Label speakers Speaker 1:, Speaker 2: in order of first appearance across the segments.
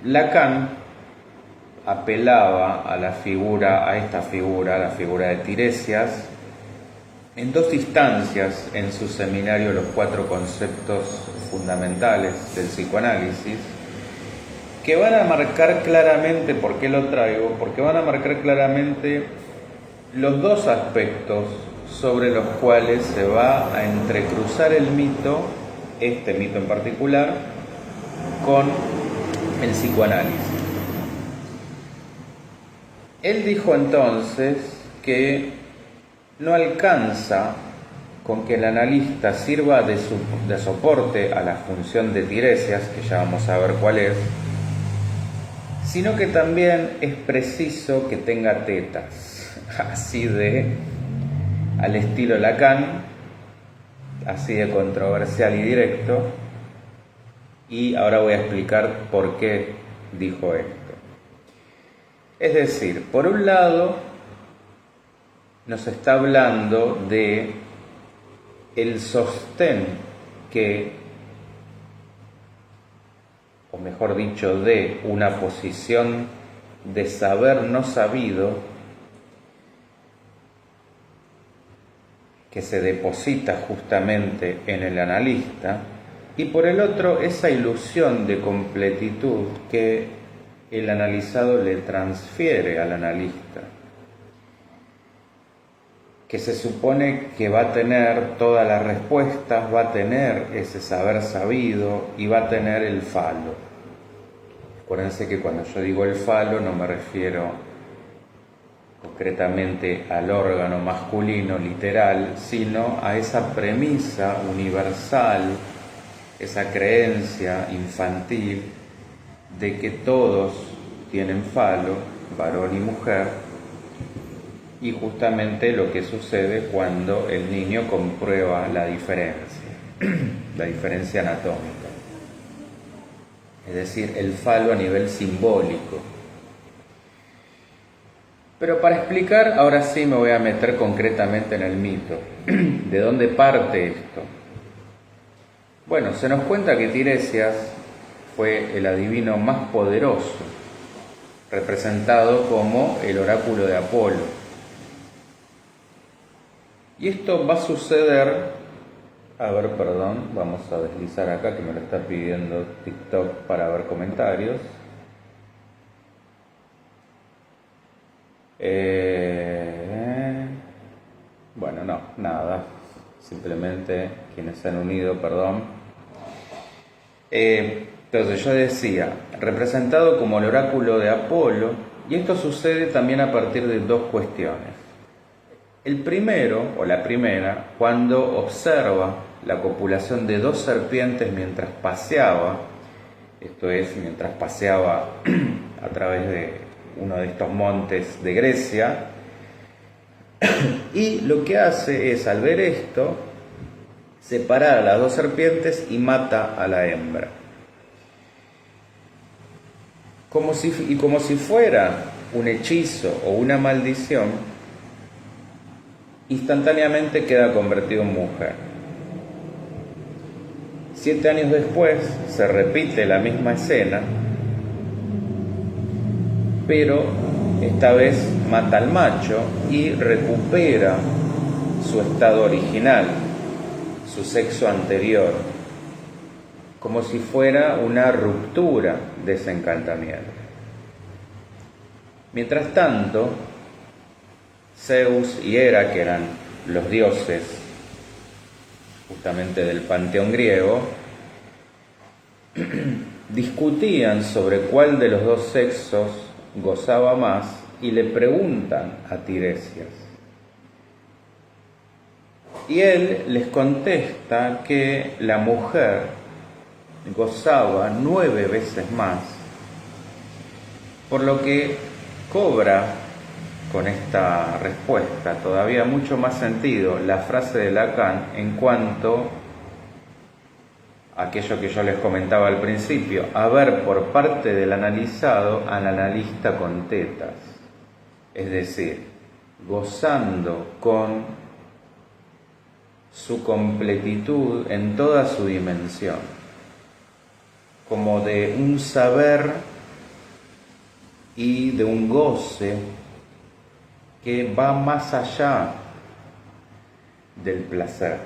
Speaker 1: Lacan apelaba a esta figura, la figura de Tiresias, en dos instancias en su seminario Los cuatro conceptos fundamentales del psicoanálisis, que van a marcar claramente, ¿por qué lo traigo? Porque van a marcar claramente los dos aspectos sobre los cuales se va a entrecruzar el mito, este mito en particular, con el psicoanálisis. Él dijo entonces que no alcanza con que el analista sirva de soporte a la función de Tiresias, que ya vamos a ver cuál es, sino que también es preciso que tenga tetas, al estilo Lacan, así de controversial y directo, y ahora voy a explicar por qué dijo esto. Es decir, por un lado, nos está hablando de el sostén que, o mejor dicho, de una posición de saber no sabido que se deposita justamente en el analista, y por el otro, esa ilusión de completitud que el analizado le transfiere al analista, que se supone que va a tener todas las respuestas, va a tener ese saber sabido y va a tener el falo. Acuérdense que cuando yo digo el falo no me refiero concretamente al órgano masculino literal, sino a esa premisa universal, esa creencia infantil de que todos tienen falo, varón y mujer, y justamente lo que sucede cuando el niño comprueba la diferencia anatómica, es decir, el falo a nivel simbólico. Pero para explicar, ahora sí me voy a meter concretamente en el mito. ¿De dónde parte esto? Bueno, se nos cuenta que Tiresias fue el adivino más poderoso, representado como el oráculo de Apolo. Y esto va a suceder, vamos a deslizar acá que me lo está pidiendo TikTok para ver comentarios. Bueno, no, nada, simplemente quienes se han unido, Entonces yo decía, representado como el oráculo de Apolo, y esto sucede también a partir de dos cuestiones. El primero, o la primera, cuando observa la copulación de dos serpientes mientras paseaba, esto es, mientras paseaba a través de uno de estos montes de Grecia, y lo que hace es, al ver esto, separar a las dos serpientes y mata a la hembra. Como si fuera un hechizo o una maldición, instantáneamente queda convertido en mujer. 7 años después se repite la misma escena, pero esta vez mata al macho y recupera su estado original, su sexo anterior, como si fuera una ruptura de ese encantamiento. Mientras tanto, Zeus y Hera, que eran los dioses justamente del panteón griego, discutían sobre cuál de los dos sexos gozaba más y le preguntan a Tiresias. Y él les contesta que la mujer gozaba 9 veces más, por lo que cobra con esta respuesta todavía mucho más sentido la frase de Lacan en cuanto a aquello que yo les comentaba al principio, a ver por parte del analizado al analista con tetas, es decir, gozando con su completitud en toda su dimensión. como de un saber y de un goce que va más allá del placer.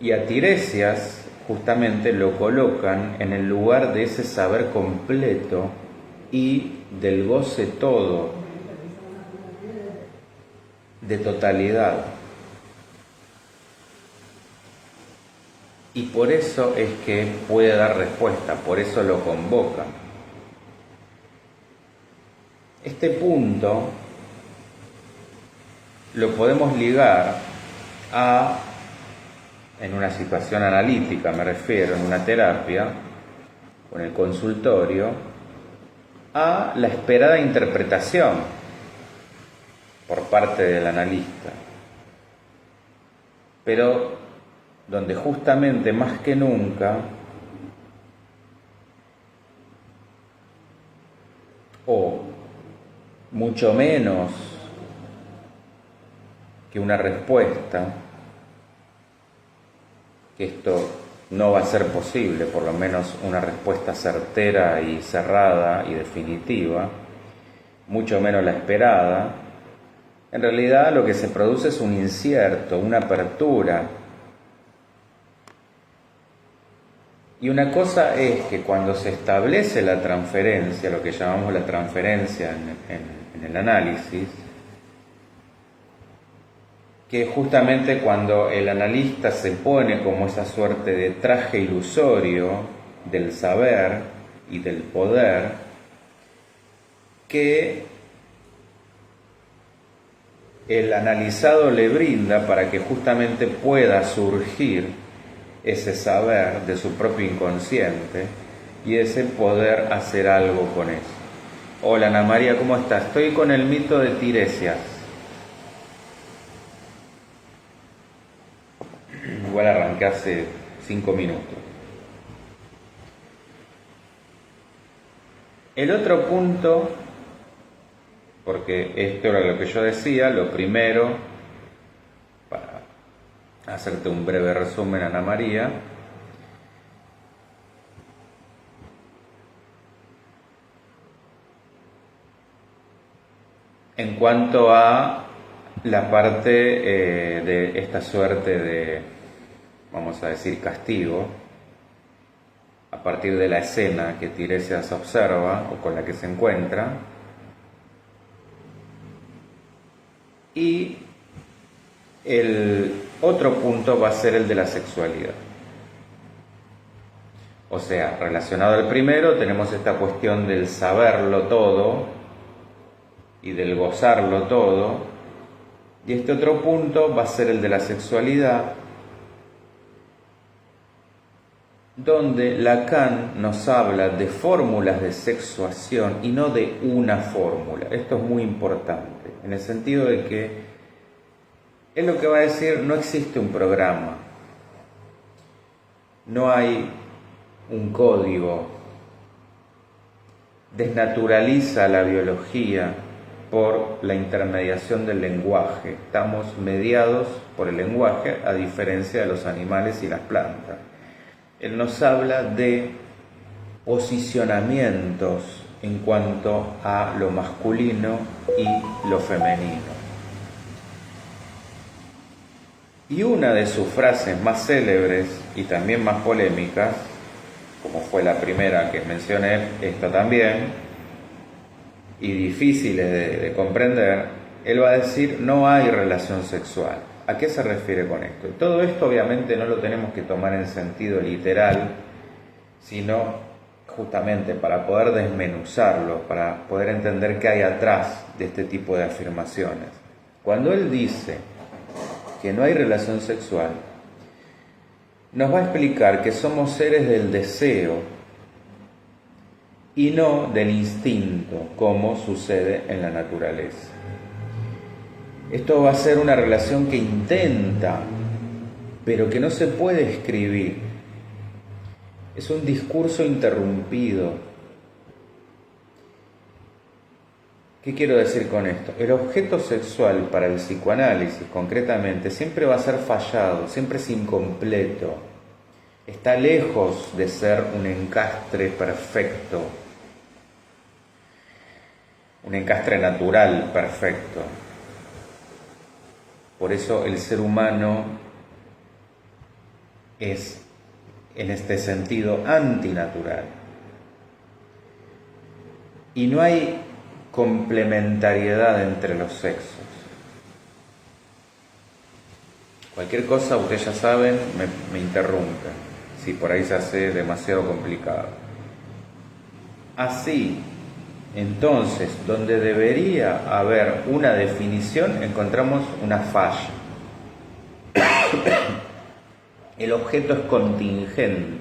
Speaker 1: Y a Tiresias justamente lo colocan en el lugar de ese saber completo y del goce todo, de totalidad. Y por eso es que puede dar respuesta, por eso lo convoca. Este punto lo podemos ligar a, en una situación analítica me refiero, en una terapia o en el consultorio, a la esperada interpretación por parte del analista. Pero donde justamente más que nunca, o mucho menos que una respuesta, que esto no va a ser posible, por lo menos una respuesta certera y cerrada y definitiva, mucho menos la esperada, en realidad lo que se produce es un incierto, una apertura. Y una cosa es que cuando se establece la transferencia, lo que llamamos la transferencia en el análisis, que justamente cuando el analista se pone como esa suerte de traje ilusorio del saber y del poder, que el analizado le brinda para que justamente pueda surgir ese saber de su propio inconsciente y ese poder hacer algo con eso. Hola Ana María, ¿cómo estás? Estoy con el mito de Tiresias. Igual arranqué hace 5 minutos. El otro punto, porque esto era lo que yo decía, lo primero, para hacerte un breve resumen, Ana María, en cuanto a la parte de esta suerte de, vamos a decir, castigo, a partir de la escena que Tiresias observa o con la que se encuentra, y el otro punto va a ser el de la sexualidad. O sea, relacionado al primero tenemos esta cuestión del saberlo todo y del gozarlo todo, y este otro punto va a ser el de la sexualidad, donde Lacan nos habla de fórmulas de sexuación y no de una fórmula. Esto es muy importante, en el sentido de que él lo que va a decir, no existe un programa, no hay un código, desnaturaliza la biología por la intermediación del lenguaje. Estamos mediados por el lenguaje, a diferencia de los animales y las plantas. Él nos habla de posicionamientos en cuanto a lo masculino y lo femenino. Y una de sus frases más célebres y también más polémicas, como fue la primera que mencioné, esta también, y difíciles de comprender, él va a decir: no hay relación sexual. ¿A qué se refiere con esto? Y todo esto obviamente no lo tenemos que tomar en sentido literal, sino justamente para poder desmenuzarlo, para poder entender qué hay atrás de este tipo de afirmaciones. Cuando él dice que no hay relación sexual, nos va a explicar que somos seres del deseo y no del instinto, como sucede en la naturaleza. Esto va a ser una relación que intenta, pero que no se puede escribir. Es un discurso interrumpido. ¿Qué quiero decir con esto? El objeto sexual para el psicoanálisis, concretamente, siempre va a ser fallado, siempre es incompleto. Está lejos de ser un encastre perfecto, un encastre natural perfecto. Por eso el ser humano es, en este sentido, antinatural. Y no hay complementariedad entre los sexos. Cualquier cosa, ustedes ya saben, me interrumpen, si por ahí se hace demasiado complicado. Así, entonces, donde debería haber una definición, encontramos una falla. El objeto es contingente.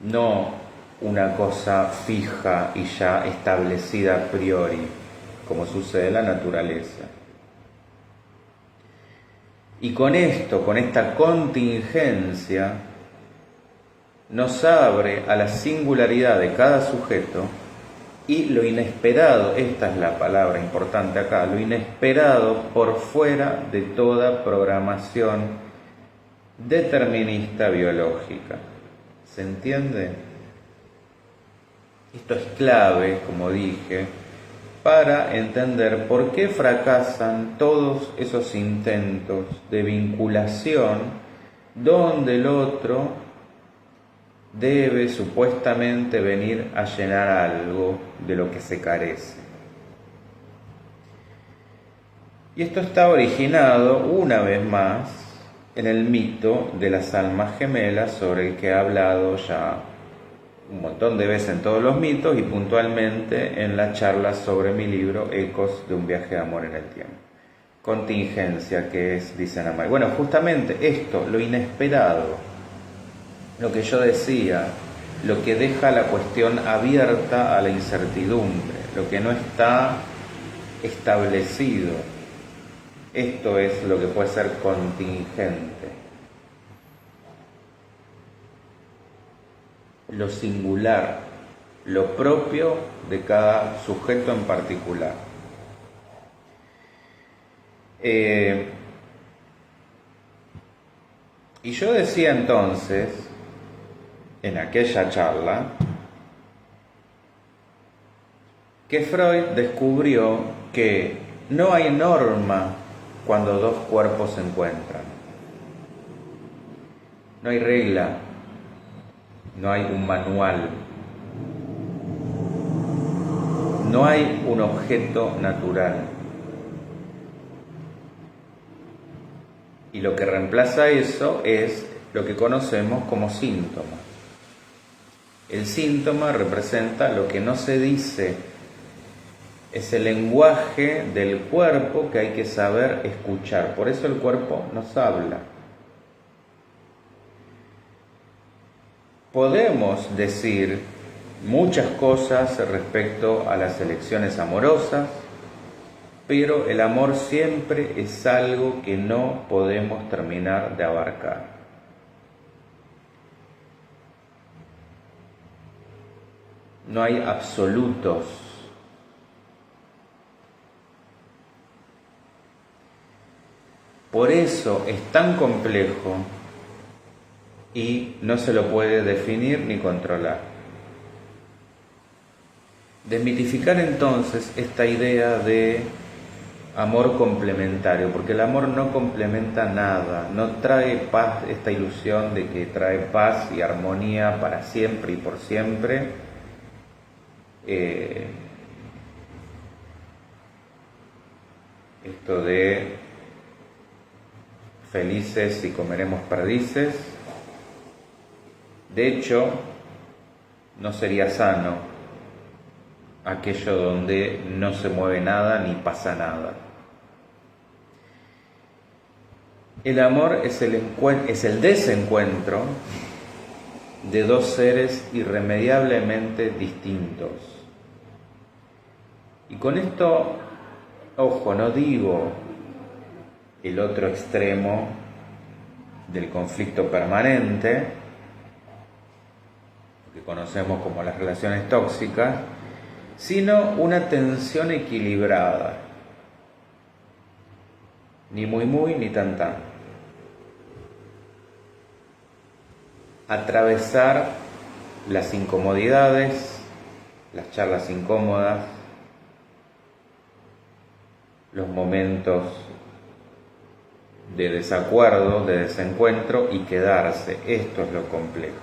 Speaker 1: No una cosa fija y ya establecida a priori, como sucede en la naturaleza. Y con esto, con esta contingencia, nos abre a la singularidad de cada sujeto y lo inesperado, esta es la palabra importante acá, lo inesperado por fuera de toda programación determinista biológica. ¿Se entiende? Esto es clave, como dije, para entender por qué fracasan todos esos intentos de vinculación donde el otro debe supuestamente venir a llenar algo de lo que se carece. Y esto está originado, una vez más, en el mito de las almas gemelas, sobre el que he hablado ya un montón de veces en todos los mitos y puntualmente en la charla sobre mi libro Ecos de un viaje de amor en el tiempo. Contingencia, que es, dicen Amar. Bueno, justamente esto, lo inesperado, lo que yo decía, lo que deja la cuestión abierta a la incertidumbre, lo que no está establecido. Esto es lo que puede ser contingente. Lo singular, lo propio de cada sujeto en particular. Y yo decía entonces, en aquella charla, que Freud descubrió que no hay norma cuando dos cuerpos se encuentran. No hay regla, no hay un manual, no hay un objeto natural. Y lo que reemplaza eso es lo que conocemos como síntoma. El síntoma representa lo que no se dice, es el lenguaje del cuerpo que hay que saber escuchar. Por eso el cuerpo nos habla. Podemos decir muchas cosas respecto a las elecciones amorosas, pero el amor siempre es algo que no podemos terminar de abarcar. No hay absolutos. Por eso es tan complejo y no se lo puede definir ni controlar. Desmitificar entonces esta idea de amor complementario, porque el amor no complementa nada, no trae paz, esta ilusión de que trae paz y armonía para siempre y por siempre. Esto de felices y comeremos perdices, de hecho, no sería sano aquello donde no se mueve nada ni pasa nada. El amor es el desencuentro de dos seres irremediablemente distintos. Y con esto, ojo, no digo el otro extremo del conflicto permanente, porque que conocemos como las relaciones tóxicas, sino una tensión equilibrada, ni muy ni tan. Atravesar las incomodidades, las charlas incómodas, los momentos de desacuerdo, de desencuentro y quedarse. Esto es lo complejo.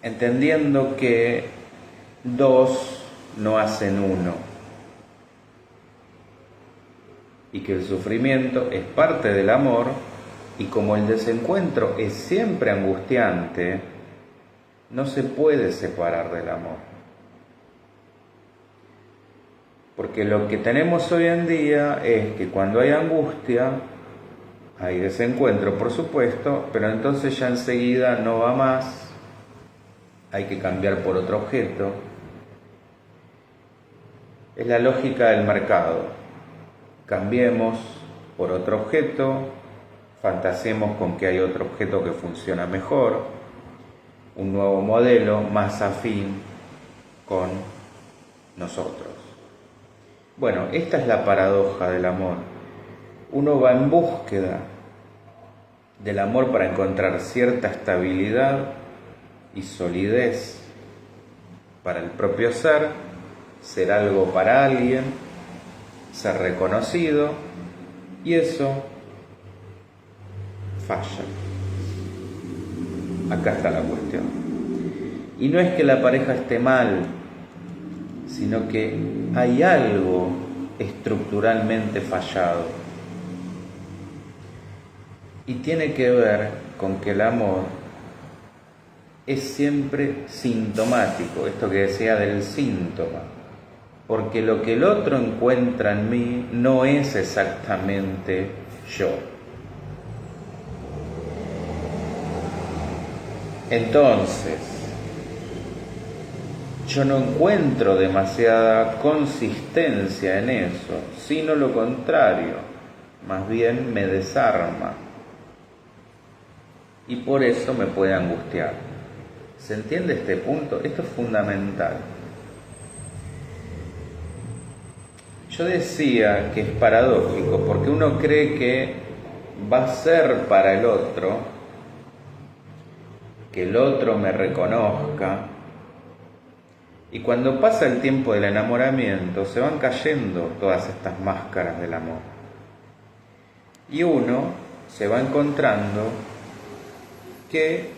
Speaker 1: Entendiendo que dos no hacen uno y que el sufrimiento es parte del amor, y como el desencuentro es siempre angustiante, no se puede separar del amor. Porque lo que tenemos hoy en día es que cuando hay angustia, hay desencuentro, por supuesto, pero entonces ya enseguida no va más, hay que cambiar por otro objeto. Es la lógica del mercado. Cambiemos por otro objeto, fantaseemos con que hay otro objeto que funciona mejor, un nuevo modelo más afín con nosotros. Bueno, esta es la paradoja del amor. Uno va en búsqueda del amor para encontrar cierta estabilidad y solidez para el propio ser algo para alguien, ser reconocido, y eso falla. Acá está la cuestión. Y no es que la pareja esté mal, sino que hay algo estructuralmente fallado. Y tiene que ver con que el amor es siempre sintomático, esto que decía del síntoma, porque lo que el otro encuentra en mí no es exactamente yo. Entonces, yo no encuentro demasiada consistencia en eso, sino lo contrario, más bien me desarma. Y por eso me puede angustiar. ¿Se entiende este punto? Esto es fundamental. Yo decía que es paradójico, porque uno cree que va a ser para el otro, que el otro me reconozca, y cuando pasa el tiempo del enamoramiento se van cayendo todas estas máscaras del amor. Y uno se va encontrando que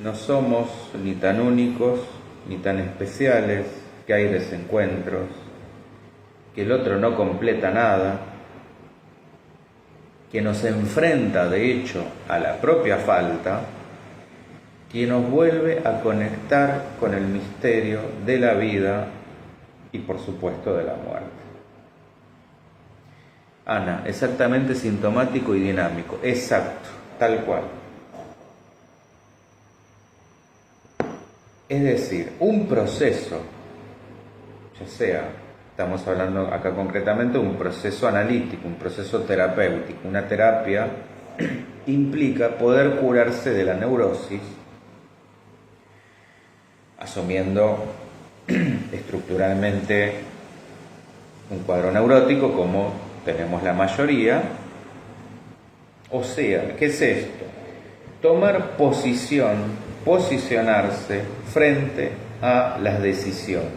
Speaker 1: no somos ni tan únicos ni tan especiales, que hay desencuentros, que el otro no completa nada, que nos enfrenta de hecho a la propia falta, que nos vuelve a conectar con el misterio de la vida y por supuesto de la muerte. Ana, exactamente sintomático y dinámico, exacto, tal cual. Es decir, un proceso, ya sea, estamos hablando acá concretamente de un proceso analítico, un proceso terapéutico, una terapia implica poder curarse de la neurosis, asumiendo estructuralmente un cuadro neurótico como tenemos la mayoría. O sea, ¿qué es esto? Tomar posicionarse frente a las decisiones,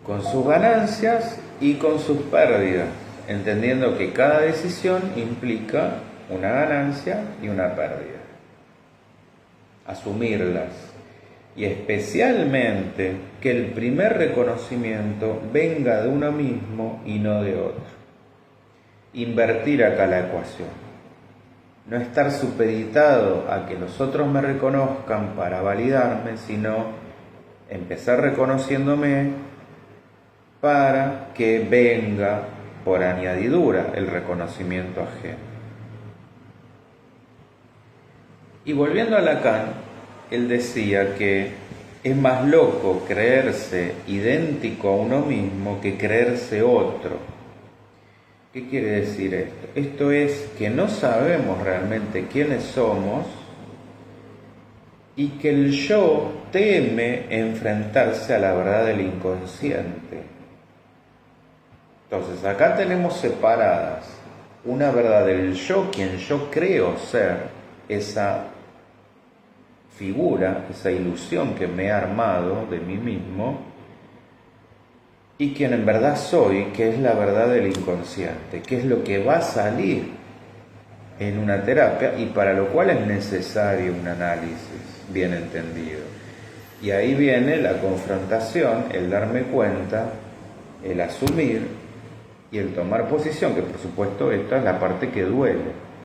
Speaker 1: con sus ganancias y con sus pérdidas, entendiendo que cada decisión implica una ganancia y una pérdida. Asumirlas, y especialmente que el primer reconocimiento venga de uno mismo y no de otro. Invertir acá la ecuación. No estar supeditado a que los otros me reconozcan para validarme, sino empezar reconociéndome para que venga por añadidura el reconocimiento ajeno. Y volviendo a Lacan, él decía que es más loco creerse idéntico a uno mismo que creerse otro. ¿Qué quiere decir esto? Esto es que no sabemos realmente quiénes somos y que el yo teme enfrentarse a la verdad del inconsciente. Entonces, acá tenemos separadas una verdad del yo, quien yo creo ser, esa figura, esa ilusión que me he armado de mí mismo, y quien en verdad soy, que es la verdad del inconsciente, que es lo que va a salir en una terapia y para lo cual es necesario un análisis bien entendido. Y ahí viene la confrontación, el darme cuenta, el asumir y el tomar posición, que por supuesto esta es la parte que duele.